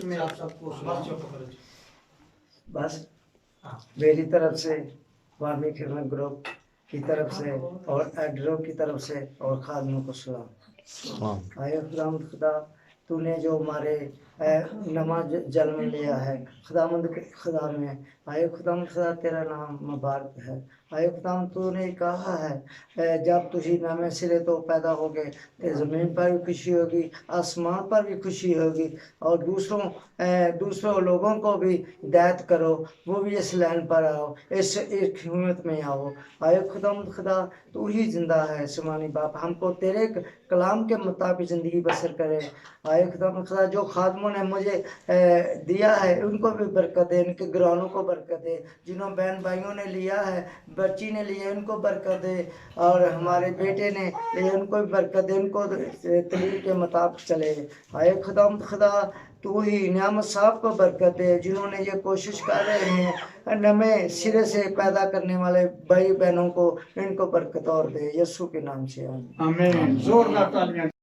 में बस मेरी तरफ से वामी खिदमत ग्रुप की तरफ से और एड्रो की तरफ से और खादमों को सलाम। आए खुदावंद खुदा, तूने जो हमारे नमाज जन्म लिया है खुदावंद खुदा में, आए खुदावंद खुदा तेरा नाम मुबारक है। आए खुदावंद तूने कहा है जब तुझी नवे सिरे तो पैदा होगे तो ज़मीन पर भी खुशी होगी, आसमान पर भी खुशी होगी, और दूसरों लोगों को भी हिदायत करो, वो भी इस लाइन पर आओ, इस हिम्मत में आओ। आए खुदावंद खुदा, तू ही जिंदा है आसमानी बाप, हमको तेरे कलाम के मुताबिक ज़िंदगी बसर करे। आए खुदावंद खुदा, जो खादमों ने मुझे दिया है उनको भी बरकत दे, इनके घरानों को बरकत दे, जिन्होंने बहन भाइयों ने लिया है, बच्ची ने लिया उनको बरकत दे, और हमारे बेटे ने लिया उनको भी बरकत दे, उनको तलीम के मुताबिक चले। आए खुदावंद खुदा, तू ही नियामत साहब को बरकत दे, जिन्होंने ये कोशिश कर रहे हैं नए सिरे से पैदा करने वाले भाई बहनों को, इनको बरकत और दे, यीशु के नाम से आमीन। आमीन। जोरदार तालियां।